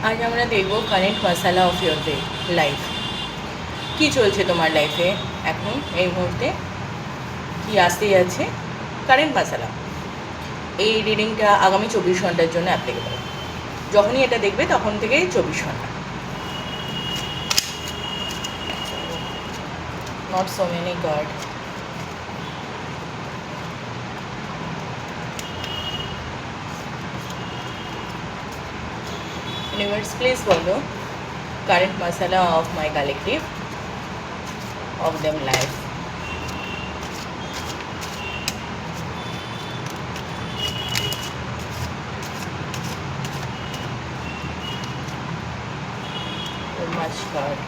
আজ আমরা দেখব current masala of your life. কী চলছে তোমার লাইফে এখন এই মুহূর্তে, কী আসতে যাচ্ছে। কারেন্ট মশালা এই রিডিংটা আগামী 24 ঘন্টার জন্য অ্যাপ্লিকেবল। যখনই এটা দেখবে তখন থেকে 24 ঘন্টা। Not so many card. Universe, please follow current masala of my collective of them life. So much card.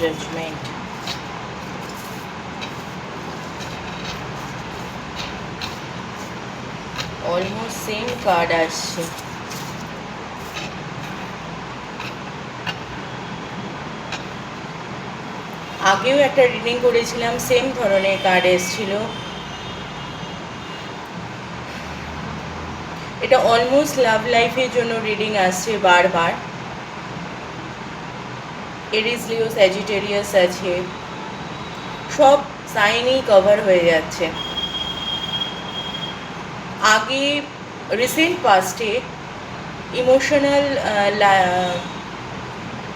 Judgment. Almost same card আসছে। আগেও একটা রিডিং করেছিলাম, সেম ধরনের কার্ড এসেছিল। এটা অলমোস্ট লাভ লাইফের জন্য রিডিং আসছে বারবার। এরিস, লিও, স্যাজিটেরিয়াস আছে, সব সাইনই কভার হয়ে যাচ্ছে। আগে রিসেন্ট পাস্টে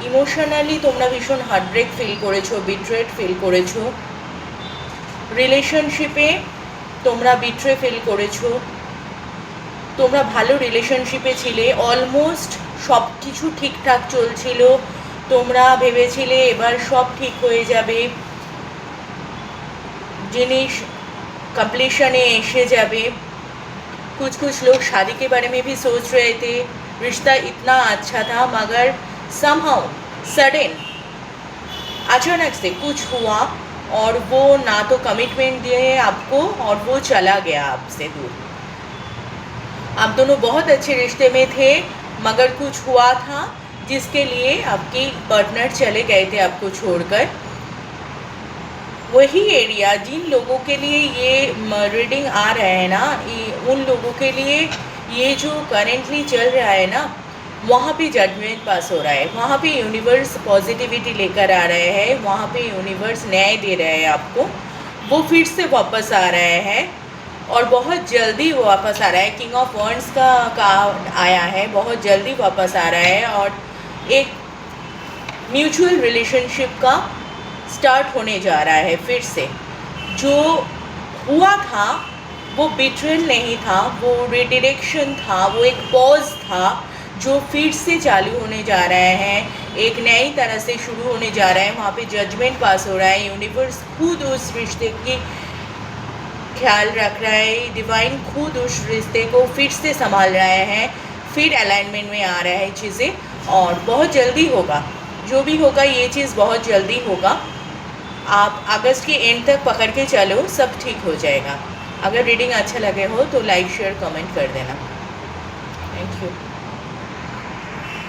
ইমোশনালি তোমরা ভীষণ হার্টব্রেক ফিল করেছো, বিট্রেড ফিল করেছো। রিলেশনশিপে তোমরা বিট্রে ফিল করেছো। তোমরা ভালো রিলেশনশিপে ছিলে, অলমোস্ট সব কিছু ঠিকঠাক চলছিল। তোমরা ভেবেছিলে এবার সব ঠিক হয়ে যাবে, জিনিস कंप्लीशने एसे जाबे। कुछ लोग शादी के बारे में भी सोच रहे थे। रिश्ता इतना अच्छा था मगर समहाउ सडन अचानक से कुछ हुआ और वो ना तो कमिटमेंट दिए आपको और वो चला गया आपसे दूर। आप दोनों बहुत अच्छे रिश्ते में थे मगर कुछ हुआ था जिसके लिए आपके पार्टनर चले गए थे आपको छोड़कर। वही एरिया जिन लोगों के लिए ये रीडिंग आ रहा है ना, उन लोगों के लिए ये जो करेंटली चल रहा है ना, वहाँ पे जजमेंट पास हो रहा है। वहाँ पे यूनिवर्स पॉजिटिविटी लेकर आ रहे हैं, वहाँ पे यूनिवर्स न्याय दे रहा है आपको। वो फिर से वापस आ रहा है और बहुत जल्दी वो वापस आ रहा है। किंग ऑफ वॉन्ड्स का आया है, बहुत जल्दी वापस आ रहा है और एक म्यूचुअल रिलेशनशिप का स्टार्ट होने जा रहा है फिर से। जो हुआ था वो बिट्रेल नहीं था, वो रिडायरेक्शन था, वो एक पॉज था जो फिर से चालू होने जा रहा है, एक नई तरह से शुरू होने जा रहा है। वहाँ पे जजमेंट पास हो रहा है। यूनिवर्स खुद उस रिश्ते की ख्याल रख रहा है, डिवाइन खुद उस रिश्ते को फिर से संभाल रहा है, फिर अलाइनमेंट में आ रहा है चीज़ें और बहुत जल्दी होगा। जो भी होगा ये चीज़ बहुत जल्दी होगा। आप अगस्त के एंड तक पकड़ के चलो, सब ठीक हो जाएगा। अगर रीडिंग अच्छा लगे हो तो लाइक शेयर कमेंट कर देना। Thank you.